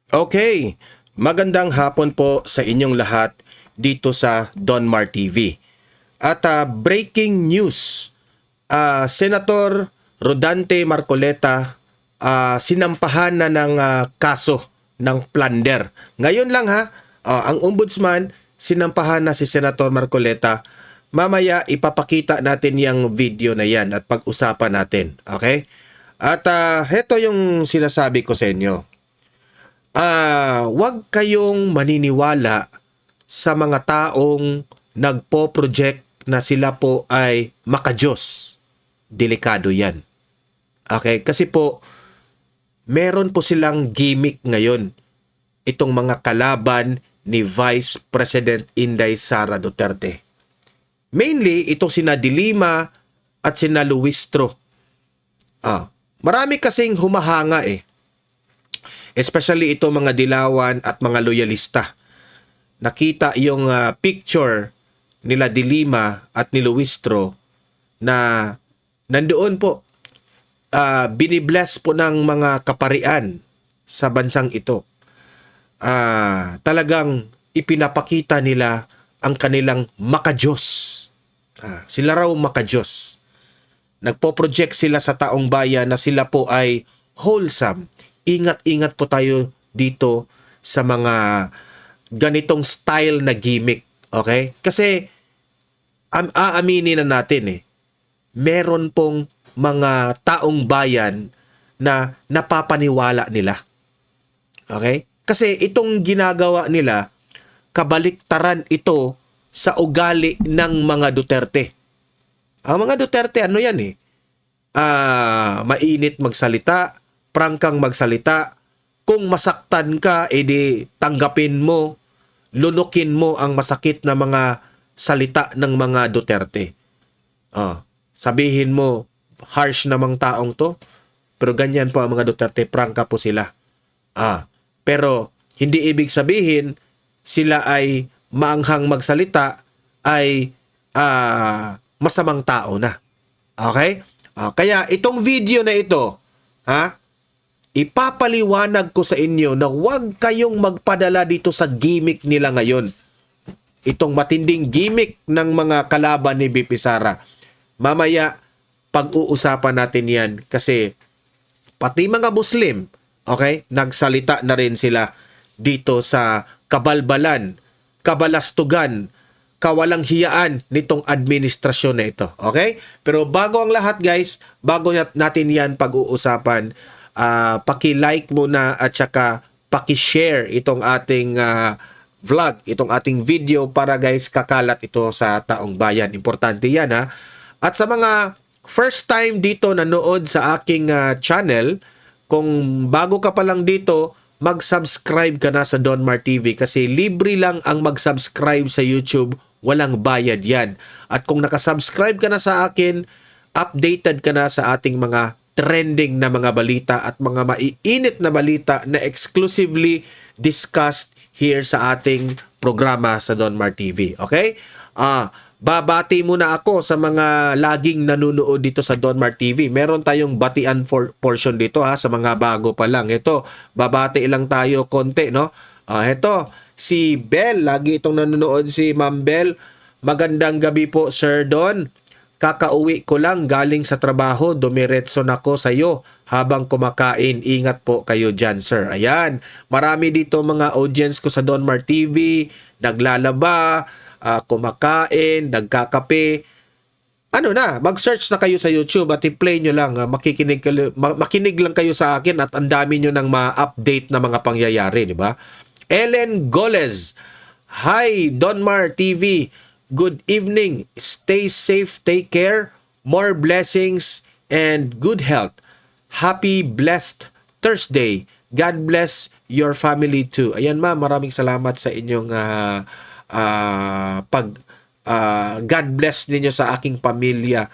Okay, magandang hapon po sa inyong lahat dito sa Donmar TV. At breaking news, Senator Rodante Marcoleta sinampahan na ng kaso ng plunder. Ngayon lang ang ombudsman sinampahan na si Senator Marcoleta. Mamaya ipapakita natin yung video na yan at pag-usapan natin. Okay? At heto yung sinasabi ko sa inyo. Wag kayong maniniwala sa mga taong nagpo-project na sila po ay makadiyos. Delikado yan. Okay? Kasi po, meron po silang gimmick ngayon. Itong mga kalaban ni Vice President Inday Sara Duterte. Mainly, itong sina Dilima at sina Luistro. Marami kasing humahanga especially ito mga dilawan at mga loyalista. Nakita yung picture nila Dilima at ni Luistro na nandoon po binibless po ng mga kaparian sa bansang ito. Talagang ipinapakita nila ang kanilang makadiyos. Sila raw makadiyos. Nagpo-project sila sa taong bayan na sila po ay wholesome. Ingat-ingat po tayo dito sa mga ganitong style na gimmick. Okay? Kasi aaminin na natin meron pong mga taong bayan na napapaniwala nila. Okay? Kasi itong ginagawa nila, kabaliktaran ito sa ugali ng mga Duterte. Ang mga Duterte, ano yan mainit magsalita, prangkang magsalita. Kung masaktan ka, edi tanggapin mo, lunukin mo ang masakit na mga salita ng mga Duterte. Sabihin mo, harsh namang taong to, pero ganyan po ang mga Duterte, prangka po sila. Pero hindi ibig sabihin sila ay maanghang magsalita ay masamang tao na. Okay? Kaya itong video na ito, ipapaliwanag ko sa inyo na huwag kayong magpadala dito sa gimmick nila ngayon. Itong matinding gimmick ng mga kalaban ni BP Sara. Mamaya, pag-uusapan natin yan kasi pati mga Muslim, okay, nagsalita na rin sila dito sa kabalbalan, kabalastugan, kawalang hiyaan nitong administrasyon na ito. Okay? Pero bago ang lahat guys, bago natin yan pag-uusapan, paki-like muna at saka paki-share itong ating vlog, itong ating video para guys kakalat ito sa taong bayan. Importante yan At sa mga first time dito nanood sa aking channel, kung bago ka pa lang dito, mag-subscribe ka na sa Donmar TV kasi libre lang ang mag-subscribe sa YouTube, walang bayad yan. At kung nakasubscribe ka na sa akin, updated ka na sa ating mga trending na mga balita at mga maiinit na balita na exclusively discussed here sa ating programa sa Donmar TV. Okay? Babati muna ako sa mga laging nanonood dito sa Donmar TV. Meron tayong batian portion dito sa mga bago pa lang. Ito, babati lang tayo konti, no? Ito, si Bell, lagi itong nanonood si Ma'am Bell. Magandang gabi po, Sir Don. Kakauwi ko lang galing sa trabaho, dumiretso na ko sa iyo habang kumakain. Ingat po kayo dyan, sir. Ayan, marami dito mga audience ko sa Donmar TV, naglalaba, kumakain, nagkakape. Mag-search na kayo sa YouTube at i-play nyo lang. Makinig lang kayo sa akin at ang dami nyo nang ma-update na mga pangyayari, di ba? Ellen Golez, hi Donmar TV, good evening, stay safe, take care, more blessings and good health. Happy blessed Thursday. God bless your family too. Ayan ma'am, maraming salamat sa inyong God bless ninyo sa aking pamilya.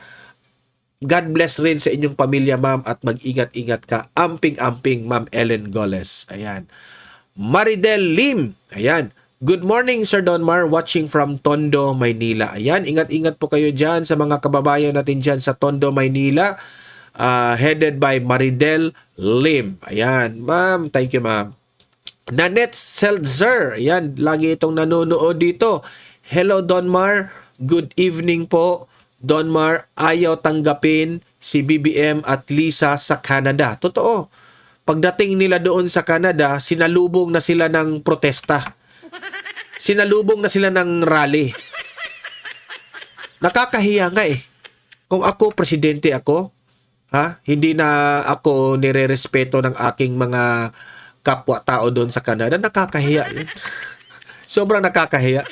God bless rin sa inyong pamilya ma'am at mag-ingat-ingat ka. Amping-amping Ma'am Ellen Goles. Ayan. Maridel Lim. Ayan. Good morning Sir Donmar, watching from Tondo, Maynila. Ayan, ingat-ingat po kayo dyan sa mga kababayan natin dyan sa Tondo, Maynila. Headed by Maridel Lim. Ayan, ma'am. Thank you ma'am. Nanette Seltzer, yan, lagi itong nanonood dito. Hello Donmar, good evening po. Donmar, ayaw tanggapin si BBM at Lisa sa Canada. Totoo. Pagdating nila doon sa Canada, sinalubong na sila ng protesta. Sinalubong na sila ng rally. Nakakahiya nga eh. Kung ako, presidente ako, hindi na ako nire-respeto ng aking mga kapwa-tao doon sa Canada, nakakahiya yun. Sobrang nakakahiya.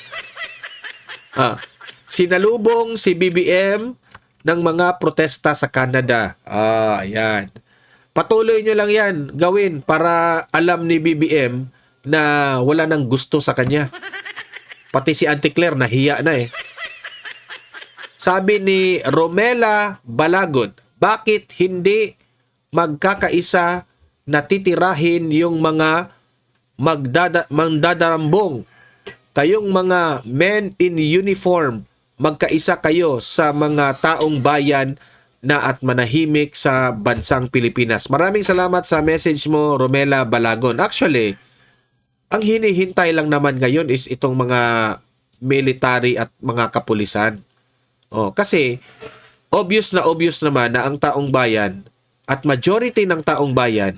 Sinalubong si BBM ng mga protesta sa Canada. Ayan. Patuloy nyo lang yan gawin para alam ni BBM na wala nang gusto sa kanya. Pati si Auntie Claire, nahiya na eh. Sabi ni Romela Balagon, bakit hindi magkakaisa na titirahin yung mga magdadarambong? Kayong mga men in uniform, magkaisa kayo sa mga taong bayan na at manahimik sa bansang Pilipinas. Maraming salamat sa message mo, Romela Balagon. Actually, ang hinihintay lang naman ngayon is itong mga military at mga kapulisan. Kasi obvious naman na ang taong bayan at majority ng taong bayan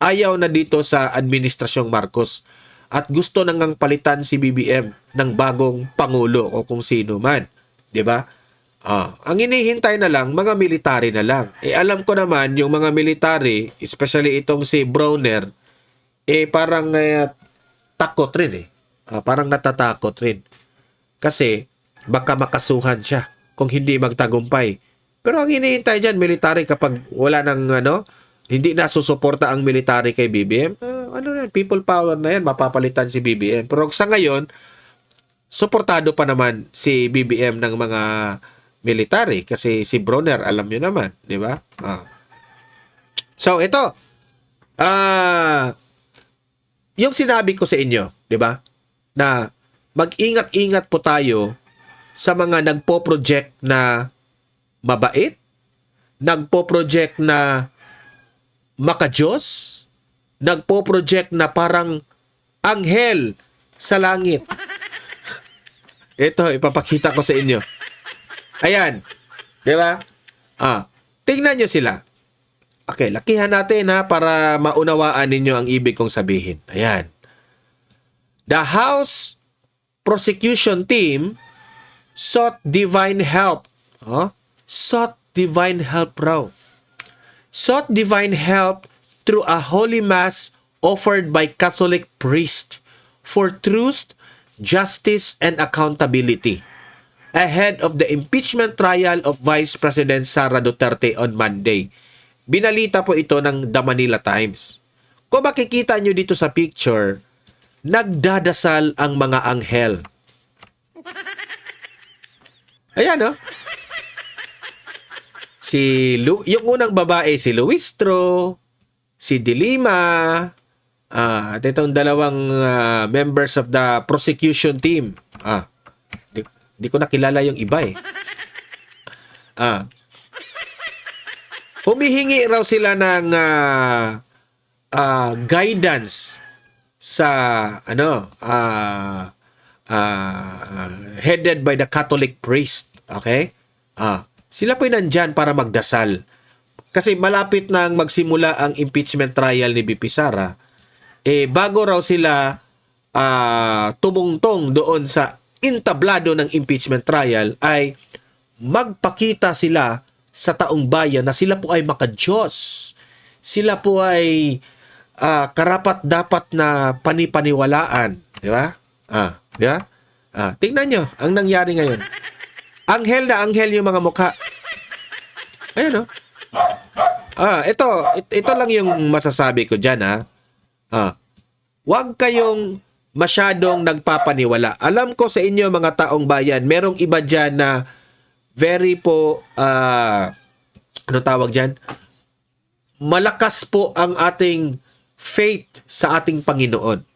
ayaw na dito sa Administrasyong Marcos at gusto nang palitan si BBM ng bagong pangulo o kung sino man. 'Di ba? Ang hinihintay na lang, mga military na lang. Alam ko naman, yung mga military, especially itong si Browner, parang takot rin eh. Parang natatakot rin. Kasi baka makasuhan siya kung hindi magtagumpay. Pero ang hinihintay dyan, military, kapag wala nang hindi na susuporta ang military kay BBM, people power na yan, mapapalitan si BBM. Pero sa ngayon, suportado pa naman si BBM ng mga military kasi si Browner, alam nyo naman, di ba? So, ito, yung sinabi ko sa inyo, di ba? Na mag-ingat-ingat po tayo sa mga nagpo-project na mabait, nagpo-project na makajos, nagpo-project na parang anghel sa langit. Ito, ipapakita ko sa inyo. Ayan. Di ba? Tingnan nyo sila. Okay, lakihan natin para maunawaan ninyo ang ibig kong sabihin. Ayan. The House Prosecution Team sought divine help. Sought divine help raw. Sought divine help through a holy mass offered by Catholic priest for truth, justice, and accountability ahead of the impeachment trial of Vice President Sara Duterte on Monday. Binalita po ito ng The Manila Times. Kung makikita nyo dito sa picture, nagdadasal ang mga anghel. Ayan, yung unang babae, si Luistro, si Dilima, at itong dalawang members of the prosecution team. Di ko nakilala yung iba eh. Humihingi raw sila ng guidance sa headed by the Catholic priest. Okay? Sila po nandyan para magdasal. Kasi malapit nang magsimula ang impeachment trial ni BP Sara, bago raw sila tumungtong doon sa entablado ng impeachment trial, ay magpakita sila sa taong bayan na sila po ay makadiyos. Sila po ay karapat-dapat na panipaniwalaan. Di ba? Di ba? Tingnan nyo ang nangyari ngayon. Anghel na anghel yung mga mukha. Ayan, ito lang yung masasabi ko dyan, Huwag kayong masyadong nagpapaniwala. Alam ko sa inyo mga taong bayan, merong iba dyan na very po, ano tawag dyan? Malakas po ang ating faith sa ating Panginoon.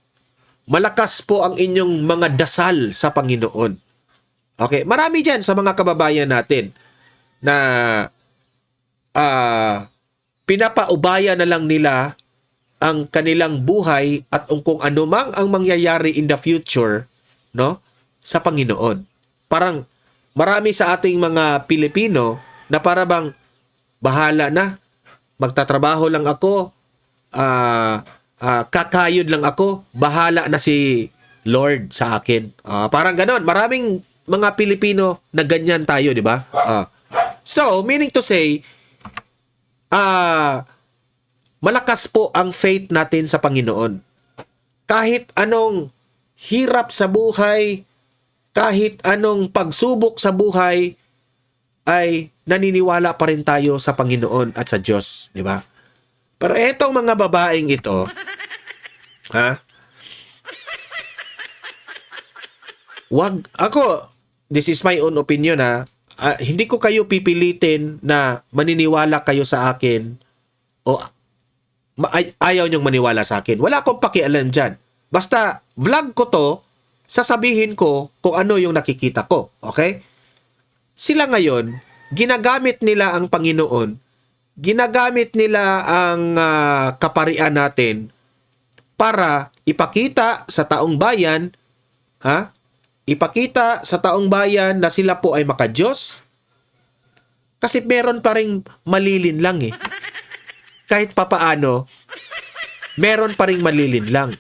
Malakas po ang inyong mga dasal sa Panginoon. Okay? Marami dyan sa mga kababayan natin na pinapaubaya na lang nila ang kanilang buhay at kung ano mang ang mangyayari in the future, no, sa Panginoon. Parang marami sa ating mga Pilipino na para bang bahala na, magtatrabaho lang ako, kakayod lang ako, bahala na si Lord sa akin. Parang ganon. Maraming mga Pilipino na ganyan tayo, di ba? So, meaning to say, malakas po ang faith natin sa Panginoon. Kahit anong hirap sa buhay, kahit anong pagsubok sa buhay, ay naniniwala pa rin tayo sa Panginoon at sa Diyos, di ba? Pero etong mga babaeng ito, this is my own opinion hindi ko kayo pipilitin na maniniwala kayo sa akin o ayaw niyong maniwala sa akin. Wala akong pakialam dyan. Basta vlog ko to, sasabihin ko kung ano yung nakikita ko. Okay? Sila ngayon, ginagamit nila ang Panginoon, ginagamit nila ang kaparian natin para ipakita sa taong bayan, ipakita sa taong bayan na sila po ay makadiyos. Kasi meron pa ring malilin lang Kahit papaano, meron pa ring malilin lang.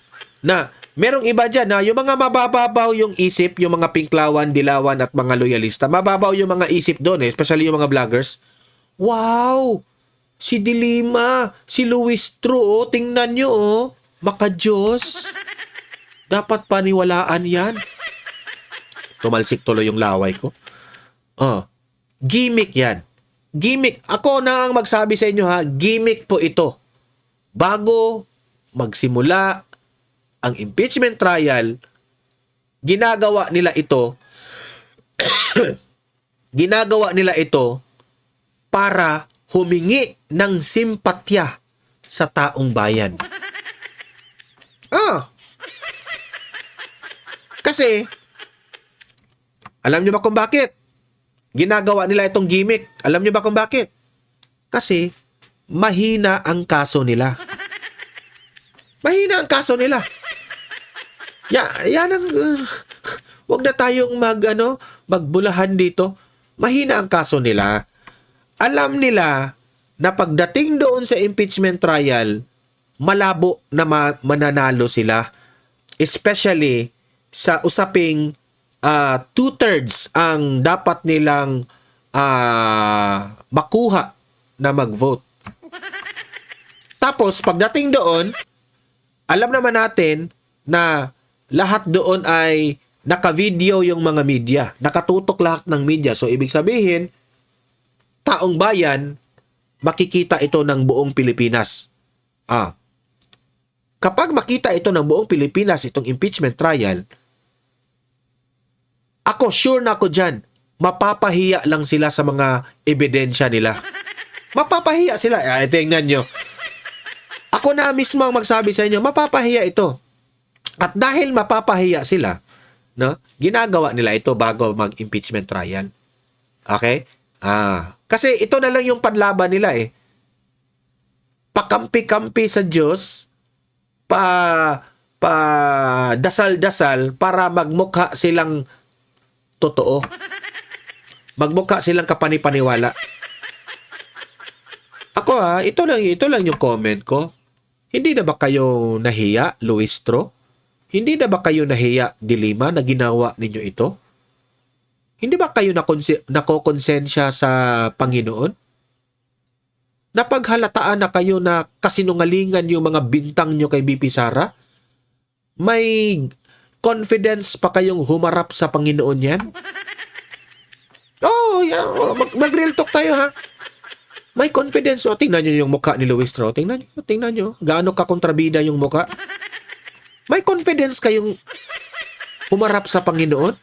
Na merong iba dyan yung mga mabababaw yung isip, yung mga pinklawan, dilawan at mga loyalista. Mababaw yung mga isip doon especially yung mga vloggers. Wow! Si Dilima, si Luis Tru, tingnan nyo makadiyos. Dapat paniwalaan yan. Tumalsik tuloy yung laway ko. Gimmick yan. Gimmick. Ako na ang magsabi sa inyo gimmick po ito. Bago magsimula ang impeachment trial, ginagawa nila ito para humingi ng simpatya sa taong bayan. Kasi alam niyo ba kung bakit ginagawa nila itong gimmick? Alam niyo ba kung bakit? Kasi mahina ang kaso nila. Mahina ang kaso nila. Yan ang wag na tayong magbulahan dito. Mahina ang kaso nila. Alam nila na pagdating doon sa impeachment trial, malabo na mananalo sila. Especially sa usaping 2/3 ang dapat nilang makuha na mag-vote. Tapos, pagdating doon, alam naman natin na lahat doon ay naka-video yung mga media. Nakatutok lahat ng media. So, ibig sabihin, taong bayan, makikita ito ng buong Pilipinas. Kapag makita ito ng buong Pilipinas, itong impeachment trial, ako, sure na ako dyan, mapapahiya lang sila sa mga ebidensya nila. Mapapahiya sila. Tingnan nyo. Ako na mismo ang magsabi sa inyo, mapapahiya ito. At dahil mapapahiya sila, ginagawa nila ito bago mag-impeachment trial. Okay? Kasi ito na lang yung panlaban nila Pakampi-kampi sa Diyos, dasal-dasal para magmukha silang totoo. Magmukha silang kapanipaniwala. Ako ito lang yung comment ko. Hindi na ba kayo nahiya, Luis Tro? Hindi na ba kayo nahiya, Dilima, na ginawa ninyo ito? Hindi ba kayo nakokonsensya sa Panginoon? Napaghalataan na kayo na kasinungalingan yung mga bintang nyo kay BP Sara? May confidence pa kayong humarap sa Panginoon yan? Mag-real talk tayo May confidence. Tingnan nyo yung mukha ni Luis Tro. Tingnan nyo. Gaano ka-kontrabida yung mukha? May confidence kayong humarap sa Panginoon?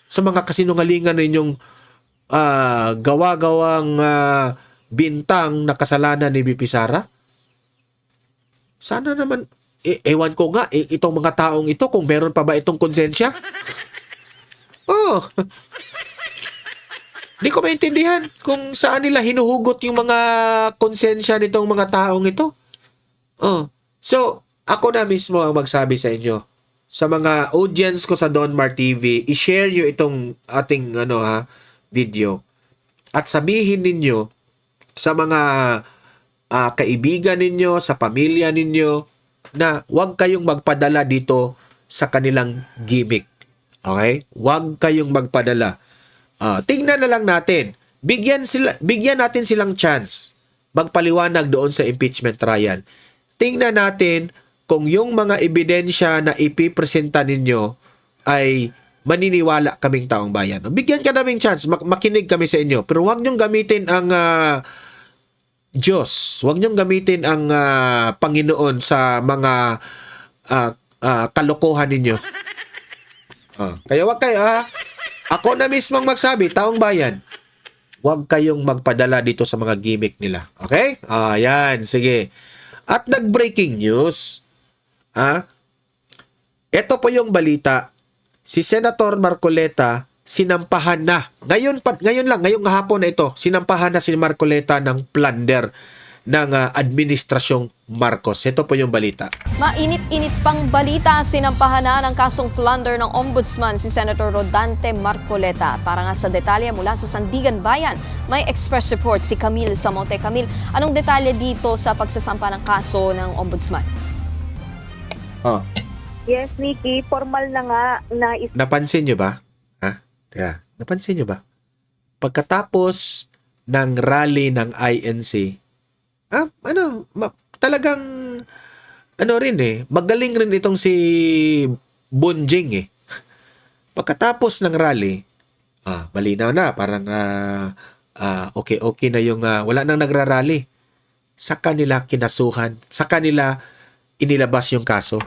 Sa mga kasinungalingan ninyong gawa-gawang bintang na kasalanan ni BP Sara? Sana naman, ewan ko nga, itong mga taong ito, kung meron pa ba itong konsensya? Di ko maintindihan kung saan nila hinuhugot yung mga konsensya nitong mga taong ito. So, ako na mismo ang magsabi sa inyo. Sa mga audience ko sa Donmar TV, i-share nyo itong ating video. At sabihin ninyo sa mga kaibigan ninyo, sa pamilya ninyo, na huwag kayong magpadala dito sa kanilang gimmick. Okay? Huwag kayong magpadala. Tingnan na lang natin. Bigyan natin silang chance magpaliwanag doon sa impeachment trial. Tingnan natin kung yung mga ebidensya na ipipresenta ninyo ay maniniwala kaming taong bayan. Bigyan ka naming chance, makinig kami sa inyo. Pero huwag niyong gamitin ang Diyos. Huwag niyong gamitin ang Panginoon sa mga kalokohan ninyo. Kaya huwag kayo, ako na mismong magsabi, taong bayan, huwag kayong magpadala dito sa mga gimmick nila. Okay? Yan, sige. At nag-breaking news. Ito po yung balita. Si Senator Marcoleta sinampahan na. Ngayong hapon na ito, sinampahan na si Marcoleta ng plunder ng administrasyong Marcos. Ito po yung balita. Mainit-init pang balita, sinampahan na ng kasong plunder ng Ombudsman si Senator Rodante Marcoleta. Para nga sa detalye mula sa Sandigan Bayan, may express report si Camille Samote. Camille, anong detalye dito sa pagsasampa ng kaso ng Ombudsman? Yes, Nikki, formal na nga na Napansin nyo ba? Napansin nyo ba? Pagkatapos ng rally ng INC, talagang magaling rin itong si Bonjing Pagkatapos ng rally, malinaw na, parang okay na yung wala nang nagrarally. Sa kanila kinasuhan, sa kanila inilabas yung kaso.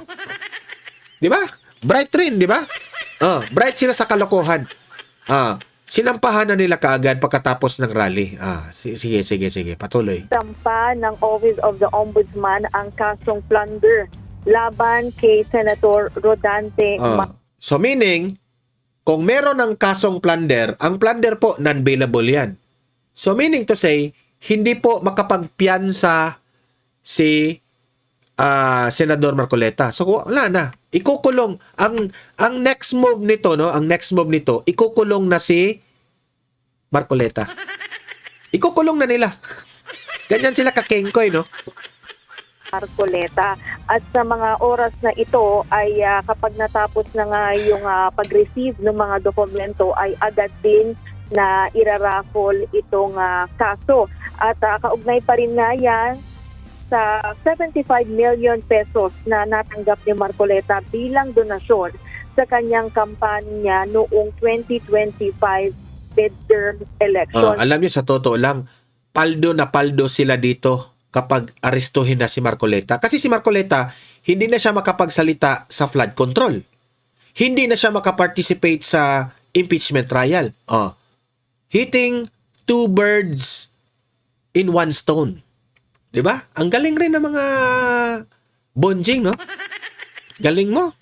Di ba? Bright rin, di ba? Bright sila sa kalokohan. Sinampahan na nila kaagad pagkatapos ng rally. Sige, patuloy. sampa ng Office of the Ombudsman ang kasong plunder laban kay Senator Rodante. So meaning, kung meron ng kasong plunder, ang plunder po non-bailable yan. So meaning to say, hindi po makapagpiyansa si Senador Marcoleta. So wala na. Ikukulong ang next move nito, ikukulong na si Marcoleta. Ikukulong na nila. Ganyan sila kakengkoy, no? Marcoleta. At sa mga oras na ito ay kapag natapos na nga yung pag-receive ng mga dokumento ay agad din na iraraffle itong kaso. At kaugnay pa rin nga yan sa 75 million pesos na natanggap ni Marcoleta bilang donasyon sa kanyang kampanya noong 2025 midterm election. Alam niyo, sa totoo lang, paldo na paldo sila dito kapag arestuhin na si Marcoleta. Kasi si Marcoleta, hindi na siya makapagsalita sa flood control. Hindi na siya makaparticipate sa impeachment trial. Hitting two birds in one stone. Diba? Ang galing rin ng mga Bonjing, no? Galing mo.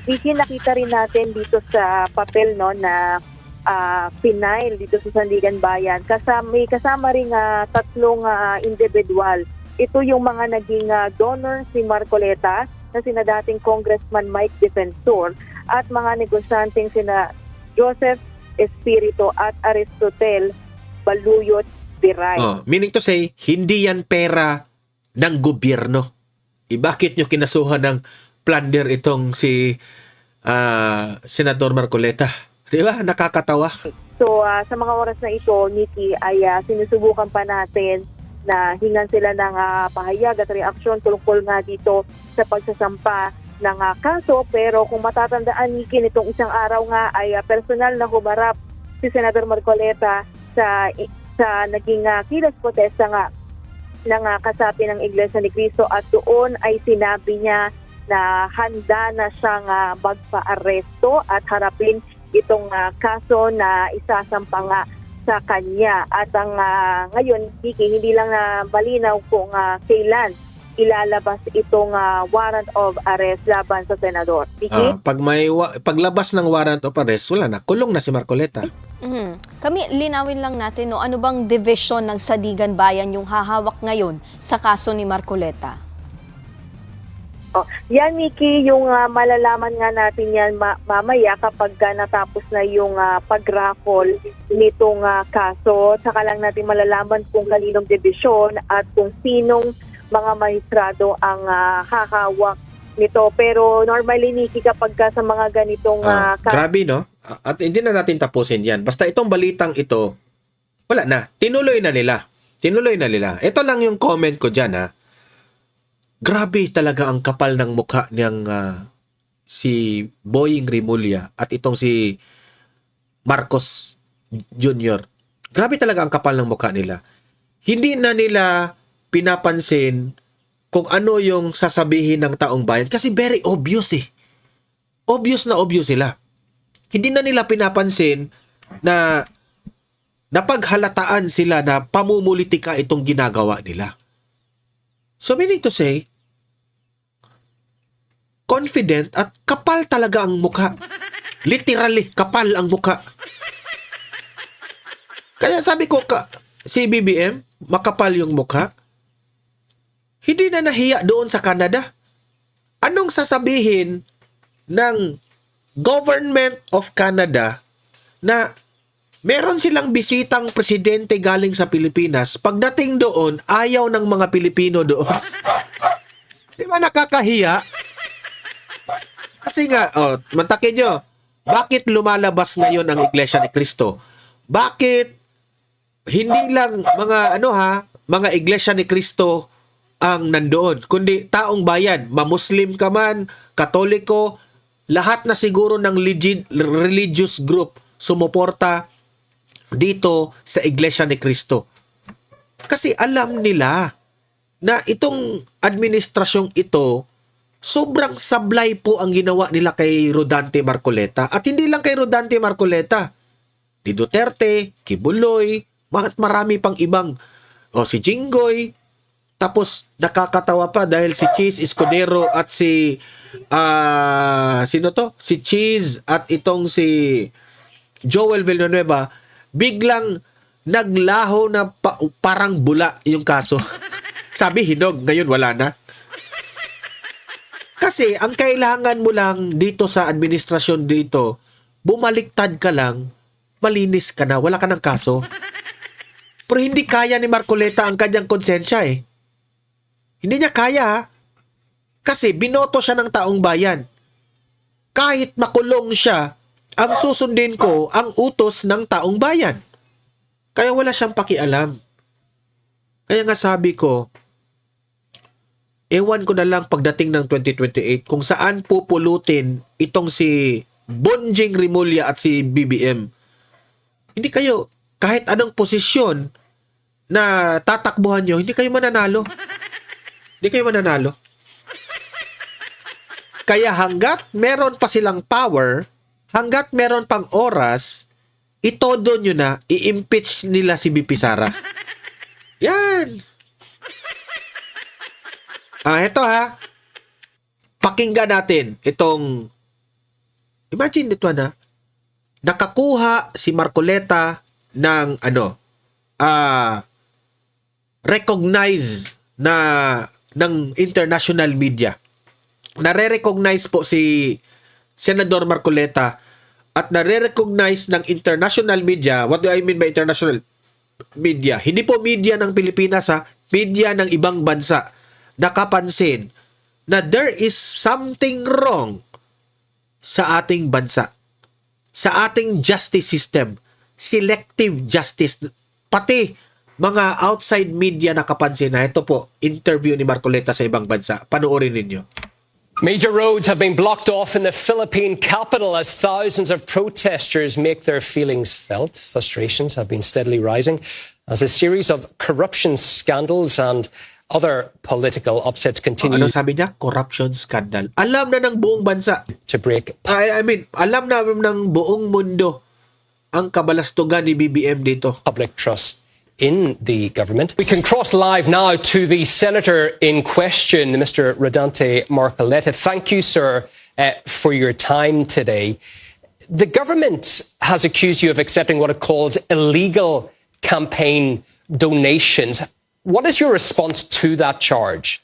Vicky, nakita rin natin dito sa papel na final dito sa Sandigan Bayan. May kasama rin tatlong individual. Ito yung mga naging donor si Marcoleta na sina dating Congressman Mike Defensor at mga negosyanteng sina Joseph Espiritu at Aristotel Baluyot Biray. Meaning to say, hindi yan pera ng gobyerno. Bakit nyo kinasuhan ng plunder itong si Senador Marcoleta? Di ba? Nakakatawa. So, sa mga oras na ito, Nikki, ay sinusubukan pa natin na hingan sila ng pahayag at reaksyon tungkol nga dito sa pagsasampa ng kaso. Pero kung matatandaan, Nikki, nitong isang araw nga ay personal na humarap si Senador Marcoleta sa naging kilos protesta nga ng kasapi ng Iglesia ni Cristo at doon ay sinabi niya na handa na siyang magpa-aresto at harapin itong kaso na isasampa nga sa kanya. At ang ngayon, Vicky, hindi lang malinaw kung kailan ilalabas itong warrant of arrest laban sa senador. Vicky? Paglabas ng warrant of arrest, wala na. Kulong na si Marcoleta. Kami, linawin lang natin, ano bang division ng Sandigan Bayan yung hahawak ngayon sa kaso ni Marcoleta? Oh, yan, Miki, yung malalaman nga natin yan mamaya kapag natapos na yung pag-raffle nitong kaso. Saka lang natin malalaman kung kaninong debisyon at kung sinong mga magistrado ang hahawak nito. Pero normally, Miki, kapag sa mga ganitong grabe, no? At hindi na natin tapusin yan. Basta itong balitang ito, wala na. Tinuloy na nila. Ito lang yung comment ko dyan, ha. Grabe talaga ang kapal ng mukha niyang si Boying Rimulya at itong si Marcos Jr. Grabe talaga ang kapal ng mukha nila. Hindi na nila pinapansin kung ano yung sasabihin ng taong bayan kasi very obvious eh. Obvious na obvious sila. Hindi na nila pinapansin na napaghalataan sila na pamumulitika itong ginagawa nila. So meaning to say, confident at kapal talaga ang mukha. Literally, kapal ang mukha. Kaya sabi ko, si BBM, makapal yung mukha. Hindi na nahiya doon sa Canada. Anong sasabihin ng Government of Canada na meron silang bisitang presidente galing sa Pilipinas, pagdating doon, ayaw ng mga Pilipino doon. Di ba nakakahiya? Kasi nga, mantakin nyo, bakit lumalabas ngayon ang Iglesia ni Cristo? Bakit hindi lang mga Iglesia ni Cristo ang nandoon, kundi taong bayan, mamuslim ka man, Katoliko, lahat na siguro ng religious group sumuporta dito sa Iglesia ni Cristo. Kasi alam nila na itong administrasyong ito, sobrang sablay po ang ginawa nila kay Rodante Marcoleta. At hindi lang kay Rodante Marcoleta. Ni Duterte, Kibuloy, marami pang ibang. Si Jinggoy. Tapos nakakatawa pa dahil si Cheese Escudero at si Si Cheese at itong si Joel Villanueva biglang naglaho na parang bula yung kaso. Sabi hinog, ngayon wala na. Kasi ang kailangan mo lang dito sa administrasyon dito, bumaliktad ka lang, malinis ka na, wala ka ng kaso. Pero hindi kaya ni Marcoleta ang kanyang konsensya eh. Hindi niya kaya ha? Kasi binoto siya ng taong bayan. Kahit makulong siya, ang susundin ko ang utos ng taong bayan. Kaya wala siyang pakialam. Kaya nga sabi ko, ewan ko na lang pagdating ng 2028 kung saan pupulutin itong si Bonjing Rimulya at si BBM. Hindi kayo, kahit anong posisyon na tatakbuhan nyo, hindi kayo mananalo. Hindi kayo mananalo. Kaya hanggat meron pa silang power, hanggat meron pang oras, itodo nyo na, i-impeach nila si BP Sara. Yan. Ito ha. Pakinggan natin itong, imagine ito na, nakakuha si Marcoleta ng recognize na ng international media. Nare-recognize po si Senador Marcoleta at nare-recognize ng international media. What do I mean by international media? Hindi po media ng Pilipinas ha, media ng ibang bansa. Nakapansin na there is something wrong sa ating bansa. Sa ating justice system. Selective justice. Pati mga outside media nakapansin na ito po, interview ni Marcoleta sa ibang bansa. Panoorin ninyo. Major roads have been blocked off in the Philippine capital as thousands of protesters make their feelings felt. Frustrations have been steadily rising as a series of corruption scandals and other political upsets continue. Ano sabi niya? Corruption scandal. Alam na ng buong bansa. To break. Alam na ng buong mundo ang kabalastugan ni BBM dito. Public trust in the government. We can cross live now to the senator in question, Mr. Rodante Marcoleta. Thank you, sir, for your time today. The government has accused you of accepting what it calls illegal campaign donations. What is your response to that charge?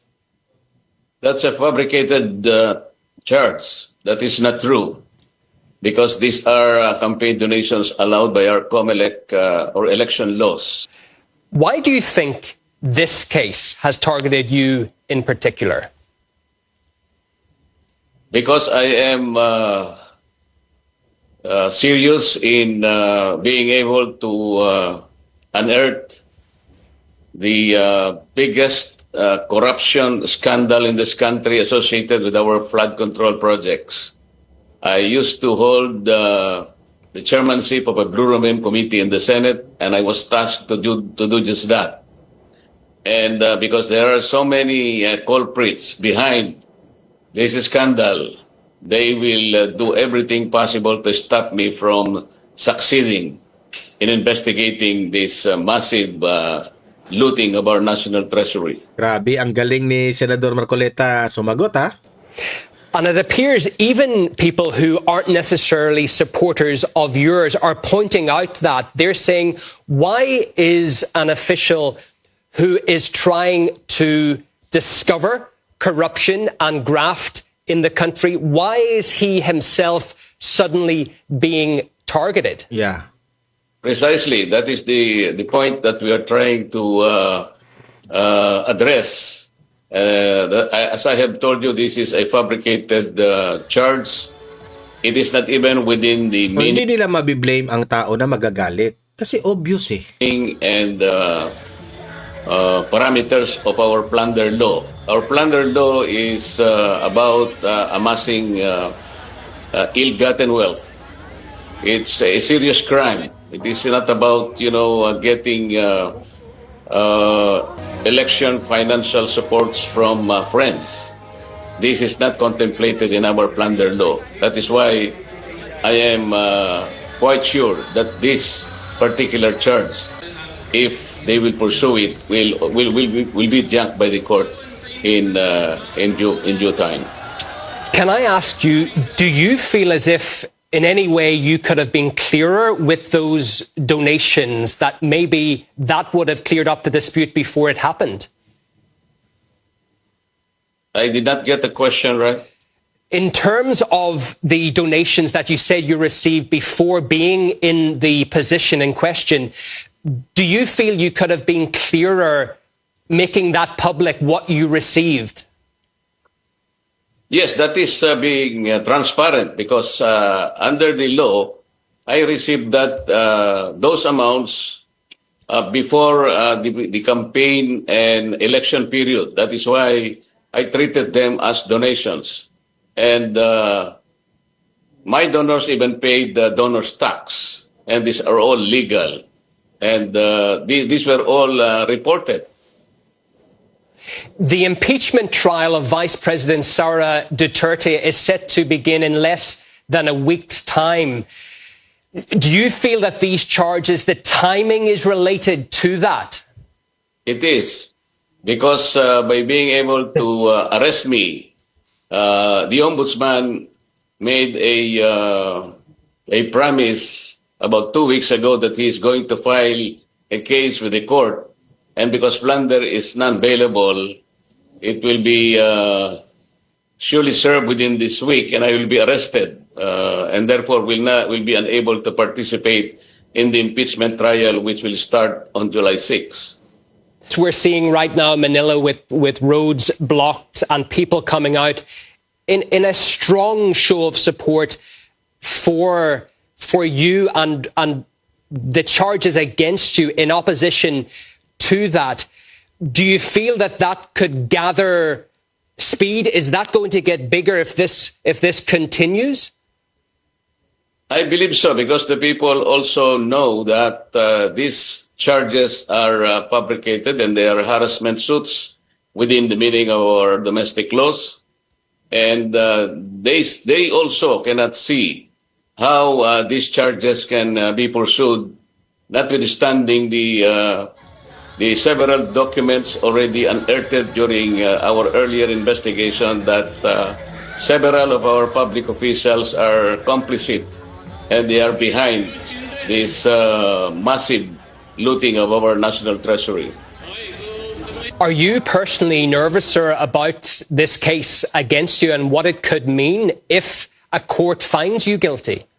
That's a fabricated charge. That is not true. Because these are campaign donations allowed by our COMELEC or election laws. Why do you think this case has targeted you in particular? Because I am serious in being able to unearth the biggest corruption scandal in this country associated with our flood control projects. I used to hold the chairmanship of a Blue Room committee in the Senate, and I was tasked to do just that. And because there are so many culprits behind this scandal, they will do everything possible to stop me from succeeding in investigating this massive looting of our national treasury. Grabe, ang galing ni Senador Marcoleta sumagot, ha? And it appears even people who aren't necessarily supporters of yours are pointing out that they're saying, why is an official who is trying to discover corruption and graft in the country, why is he himself suddenly being targeted? Yeah. Precisely. That is the point that we are trying to address. As I have told you, this is a fabricated charge. It is not even within the O, hindi meaning nila mabiblame ang tao na magagalit. Kasi obvious eh. and parameters of our plunder law. Our plunder law is about amassing ill-gotten wealth. It's a serious crime. It is not about, getting election financial supports from friends. This is not contemplated in our plunder law. That is why I am quite sure that this particular charge, if they will pursue it, will be junked by the court in due time. Can I ask you, do you feel as if in any way you could have been clearer with those donations, that maybe that would have cleared up the dispute before it happened? I did not get the question right. In terms of the donations that you said you received before being in the position in question, do you feel you could have been clearer making that public what you received? Yes, that is being transparent because under the law, I received those amounts before the campaign and election period. That is why I treated them as donations. And my donors even paid the donors tax. And these are all legal. And these were all reported. The impeachment trial of Vice President Sara Duterte is set to begin in less than a week's time. Do you feel that these charges, the timing is related to that? It is. Because by being able to arrest me, the ombudsman made a promise about 2 weeks ago that he is going to file a case with the court. And because plunder is non-bailable, it will be surely served within this week, and I will be arrested, and therefore will be unable to participate in the impeachment trial, which will start on July 6. We're seeing right now in Manila with roads blocked and people coming out in a strong show of support for you and the charges against you in opposition to that. Do you feel that could gather speed? Is that going to get bigger if this continues? I believe so, because the people also know that these charges are fabricated and they are harassment suits within the meaning of our domestic laws. And they also cannot see how these charges can be pursued, notwithstanding the several documents already unearthed during our earlier investigation that several of our public officials are complicit and they are behind this massive looting of our national treasury. Are you personally nervous, sir, about this case against you and what it could mean if a court finds you guilty?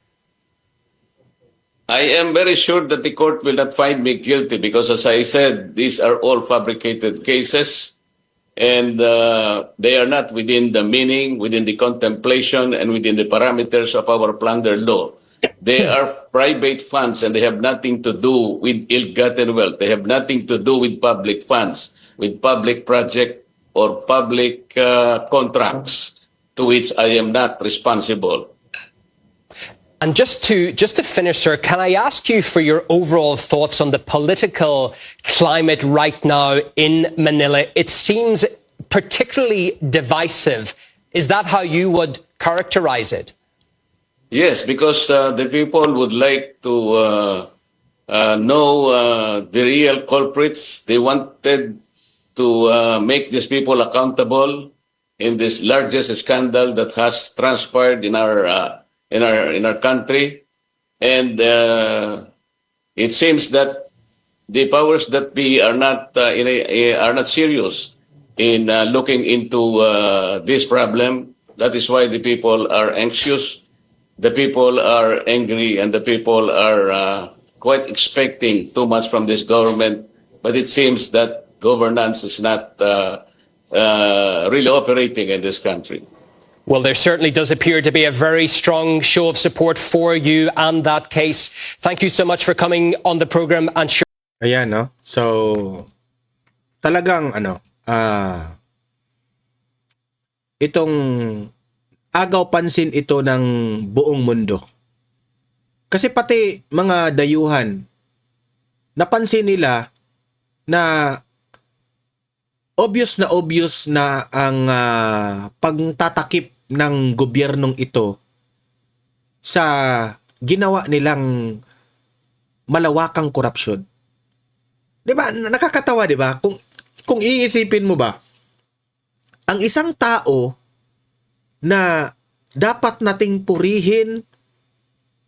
I am very sure that the court will not find me guilty because, as I said, these are all fabricated cases and they are not within the meaning, within the contemplation, and within the parameters of our plunder law. They are private funds and they have nothing to do with ill-gotten wealth. They have nothing to do with public funds, with public project or public contracts to which I am not responsible. And just to finish, sir, can I ask you for your overall thoughts on the political climate right now in Manila? It seems particularly divisive. Is that how you would characterize it? Yes, because the people would like to know the real culprits. They wanted to make these people accountable in this largest scandal that has transpired in our country, and it seems that the powers that be are not serious in looking into this problem. That is why the people are anxious, the people are angry, and the people are quite expecting too much from this government. But it seems that governance is not really operating in this country. Well, there certainly does appear to be a very strong show of support for you and that case. Thank you so much for coming on the program and sharing. Ayan, no? So, talagang, itong agaw pansin ito ng buong mundo. Kasi pati mga dayuhan, napansin nila na obvious na ang pagtatakip ng gobyernong ito sa ginawa nilang malawakang korupsyon. 'Di ba? Nakakatawa, 'di ba? Kung iisipin mo ba, ang isang tao na dapat nating purihin,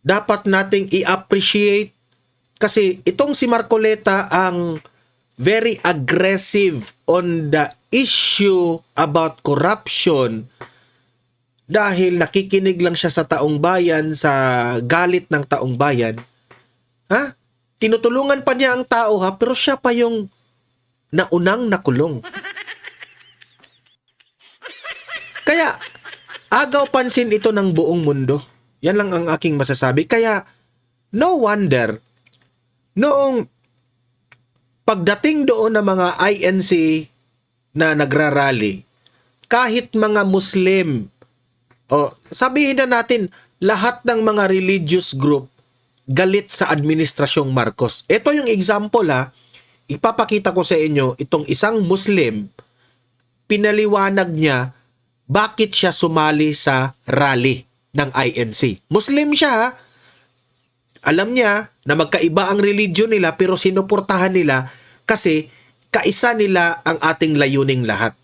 dapat nating i-appreciate kasi itong si Marcoleta ang very aggressive on the issue about corruption dahil nakikinig lang siya sa taong bayan, sa galit ng taong bayan. Ha? Tinutulungan pa niya ang tao, ha? Pero siya pa yung naunang nakulong. Kaya, agaw pansin ito ng buong mundo. Yan lang ang aking masasabi. Kaya, no wonder, noong pagdating doon ng mga INC na nagrarally, kahit mga Muslim, sabihin na natin, lahat ng mga religious group galit sa administrasyong Marcos. Ito yung example, ha. Ipapakita ko sa inyo, itong isang Muslim, pinaliwanag niya bakit siya sumali sa rally ng INC. Muslim siya, ha. Alam niya na magkaiba ang religion nila pero sinuportahan nila kasi kaisa nila ang ating layuning lahat.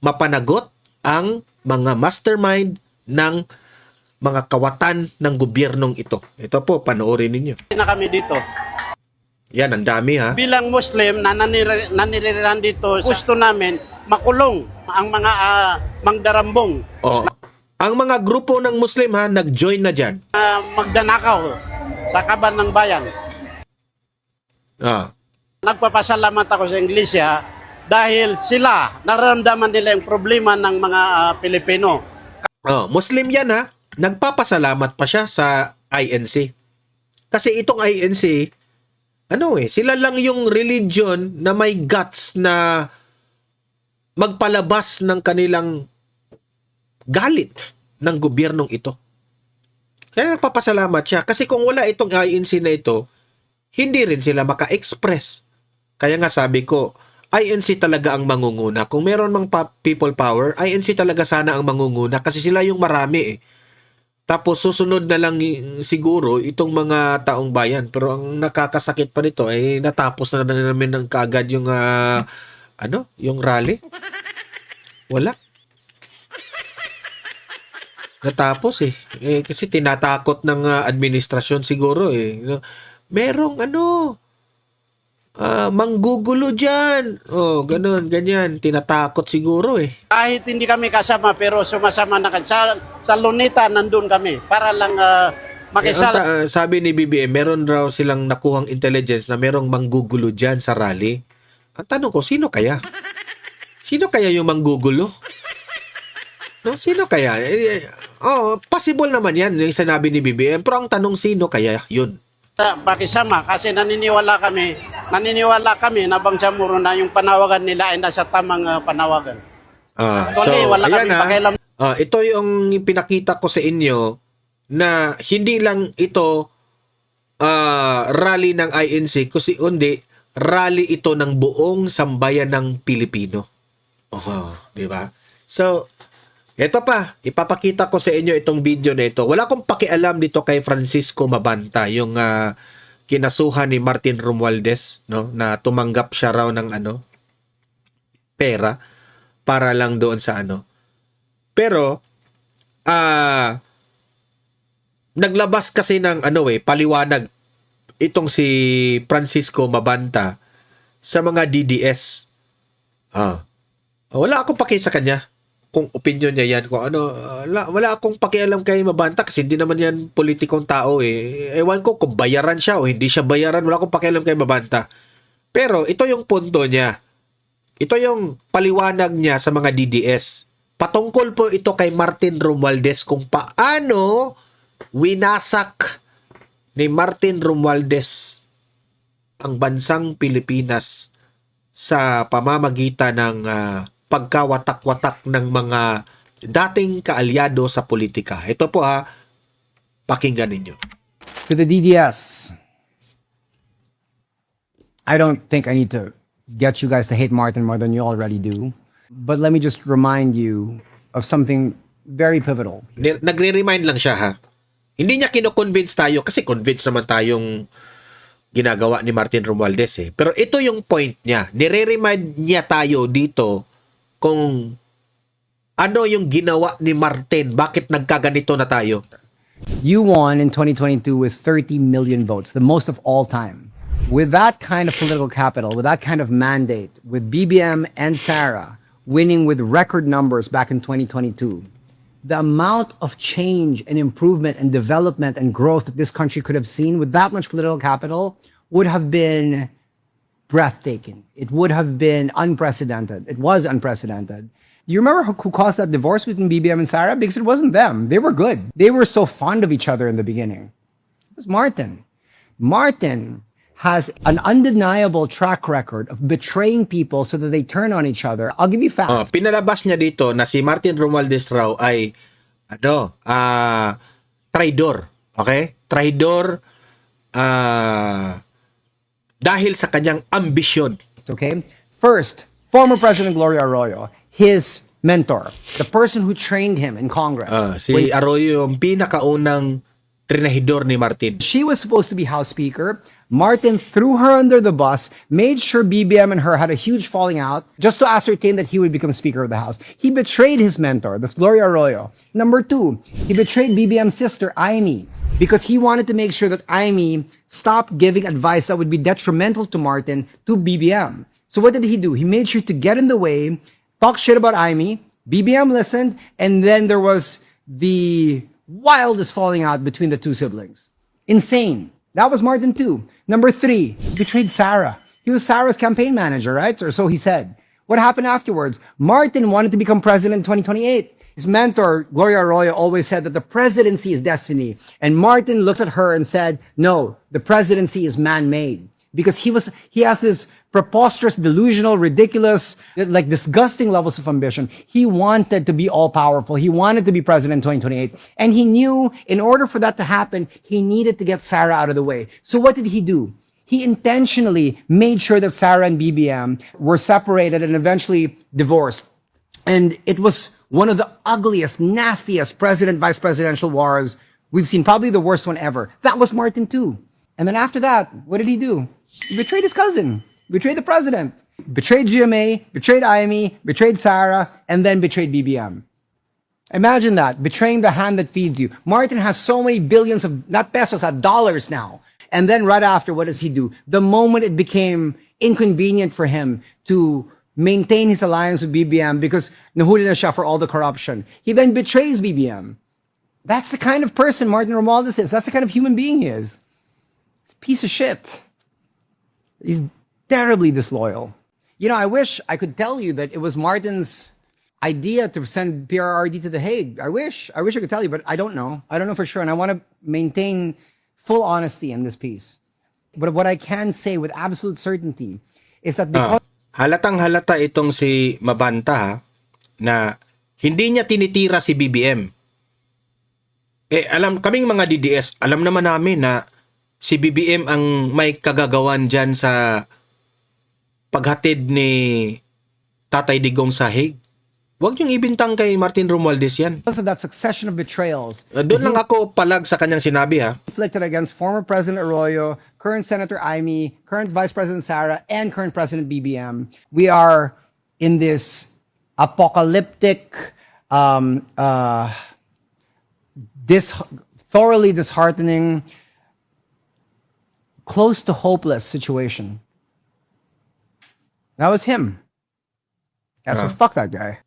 Mapanagot ang mga mastermind ng mga kawatan ng gobyernong ito. Ito po, panoorin ninyo. Na kami dito. Yan, ang dami, ha. Bilang Muslim na naniriran dito, gusto namin makulong ang mga mangdarambong, Ang mga grupo ng Muslim, ha, nag-join na dyan. magdanakaw sa kaban ng bayan. Nagpapasalamat ako sa Iglesia dahil sila nararamdaman nila yung problema ng mga Pilipino. Muslim yan, ha. Nagpapasalamat pa siya sa INC. Kasi itong INC, sila lang yung religion na may guts na magpalabas ng kanilang galit ng gobyernong ito. Kaya nagpapasalamat siya. Kasi kung wala itong INC na ito, hindi rin sila maka-express. Kaya nga sabi ko, INC talaga ang mangunguna. Kung meron mang people power, INC talaga sana ang mangunguna kasi sila yung marami, eh. Tapos susunod na lang siguro itong mga taong bayan. Pero ang nakakasakit pa nito ay natapos na namin ng kaagad yung yung rally. Wala. Natapos kasi tinatakot ng administrasyon siguro. Merong manggugulo dyan. Oh, ganun, ganyan. Tinatakot siguro eh. Kahit hindi kami kasama pero sumasama na kami. Sa Luneta nandun kami para lang makisala. Sabi ni BBM, meron raw silang nakuhang intelligence na merong manggugulo dyan sa rally. Ang tanong ko, sino kaya? Sino kaya yung manggugulo? No, sino kaya? Possible naman yan, yung sinabi ni BBM. Pero ang tanong, sino kaya yun? Pakisama kasi naniniwala kami na Bangsamoro na yung panawagan nila ay nasa tamang panawagan. Actually, wala ayan kami pakialam. Ito yung pinakita ko sa inyo na hindi lang ito rally ng INC kundi rally ito ng buong sambayan ng Pilipino. Di ba? So, ito pa, ipapakita ko sa inyo itong video na ito. Wala akong pakialam dito kay Francisco Mabanta, yung kinasuhan ni Martin Romualdez, no, na tumanggap siya raw ng pera para lang doon sa Pero naglabas kasi ng paliwanag itong si Francisco Mabanta sa mga DDS. Wala akong paki sa kanya kung opinion niya yan, kung wala akong pakialam kay Mabanta kasi hindi naman yan politikong tao eh. Ewan ko kung bayaran siya o hindi siya bayaran, wala akong pakialam kay Mabanta. Pero ito yung punto niya. Ito yung paliwanag niya sa mga DDS. Patungkol po ito kay Martin Romualdez kung paano winasak ni Martin Romualdez ang bansang Pilipinas sa pamamagitan ng pagkawatak-watak ng mga dating kaalyado sa politika. Ito po pakinggan ninyo. To the DDS, I don't think I need to get you guys to hate Martin more than you already do. But let me just remind you of something very pivotal. Nagre-remind lang siya Hindi niya kino-convince tayo kasi convince naman tayong ginagawa ni Martin Romualdez eh. Pero ito yung point niya. Nire-remind niya tayo dito kung ano yung ginawa ni Martin. Bakit nagkaganito na tayo? You won in 2022 with 30 million votes, the most of all time. With that kind of political capital, with that kind of mandate, with BBM and Sarah winning with record numbers back in 2022, the amount of change and improvement and development and growth that this country could have seen with that much political capital would have been breathtaking. It would have been unprecedented. It was unprecedented. Do you remember who caused that divorce between BBM and Sarah? Because it wasn't them. They were good. They were so fond of each other in the beginning. It was Martin. Martin has an undeniable track record of betraying people so that they turn on each other. I'll give you facts. Pinalabas niya dito na si Martin Romualdez raw ay traidor. Okay? Traidor dahil sa kanyang ambisyon. Okay? First, former President Gloria Arroyo, his mentor, the person who trained him in Congress. Si Arroyo yung pinakaunang trinahidor ni Martin. She was supposed to be House Speaker. Martin threw her under the bus, made sure BBM and her had a huge falling out just to ascertain that he would become Speaker of the House. He betrayed his mentor, that's Gloria Arroyo. Number two, he betrayed BBM's sister, Amy, because he wanted to make sure that Amy stopped giving advice that would be detrimental to Martin to BBM. So what did he do? He made sure to get in the way, talk shit about Amy, BBM listened, and then there was the wildest falling out between the two siblings. Insane. That was Martin too. Number three, he betrayed Sarah. He was Sarah's campaign manager, right? Or so he said. What happened afterwards? Martin wanted to become president in 2028. His mentor, Gloria Arroyo, always said that the presidency is destiny. And Martin looked at her and said, no, the presidency is man-made. Because he has this preposterous, delusional, ridiculous, like disgusting levels of ambition. He wanted to be all-powerful. He wanted to be president in 2028. And he knew in order for that to happen, he needed to get Sarah out of the way. So what did he do? He intentionally made sure that Sarah and BBM were separated and eventually divorced. And it was one of the ugliest, nastiest president-vice presidential wars we've seen, probably the worst one ever. That was Martin too. And then after that, what did he do? He betrayed his cousin, betrayed the president, betrayed GMA, betrayed IME, betrayed Sarah, and then betrayed BBM. Imagine that, betraying the hand that feeds you. Martin has so many billions of, not pesos, dollars now. And then right after, what does he do? The moment it became inconvenient for him to maintain his alliance with BBM because nahuli na siya for all the corruption, he then betrays BBM. That's the kind of person Martin Romualdez is. That's the kind of human being he is. He's a piece of shit. He's terribly disloyal. You know, I wish I could tell you that it was Martin's idea to send PRRD to The Hague. I wish I could tell you, but I don't know. I don't know for sure. And I want to maintain full honesty in this piece. But what I can say with absolute certainty is that because Halatang halata itong si Mabanta ha, na hindi niya tinitira si BBM. Kaming mga DDS, alam naman namin na si BBM ang may kagagawan dyan sa paghatid ni Tatay Digong sa Hague. Huwag niyong ibintang kay Martin Romualdez yan. of that succession of betrayals Doon lang ako palag sa kanyang sinabi ha. inflicted against former President Arroyo, current Senator Amy, current Vice President Sara, and current President BBM, we are in this apocalyptic, thoroughly disheartening, close to hopeless situation. That was him. So fuck that guy.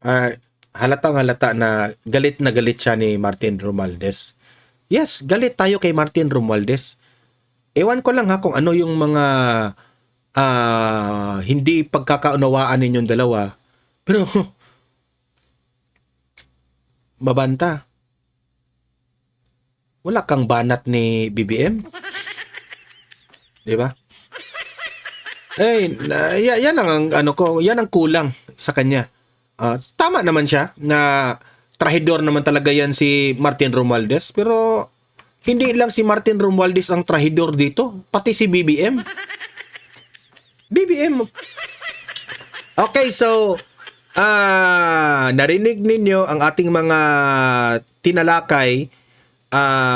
Halatang halata na galit siya ni Martin Romualdez. Yes, galit tayo kay Martin Romualdez. Ewan ko lang ha kung ano yung mga hindi pagkakaunawaan ninyong dalawa. Pero Mabanta, wala kang banat ni BBM? Di ba? Yan lang ang yan ang kulang sa kanya. Tama naman siya na trahidor naman talaga yan si Martin Romualdez, pero hindi lang si Martin Romualdez ang trahidor dito, pati si BBM. Okay, so narinig ninyo ang ating mga tinalakay.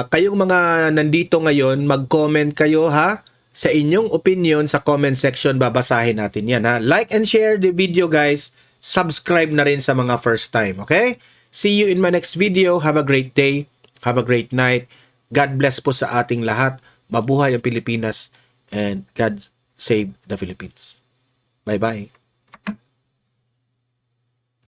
Kayong mga nandito ngayon, mag-comment kayo ha sa inyong opinion sa comment section. Babasahin natin yan ha. Like and share the video guys. Subscribe na rin sa mga first time. Okay? See you in my next video. Have a great day. Have a great night. God bless po sa ating lahat. Mabuhay ang Pilipinas and God save the Philippines. Bye-bye.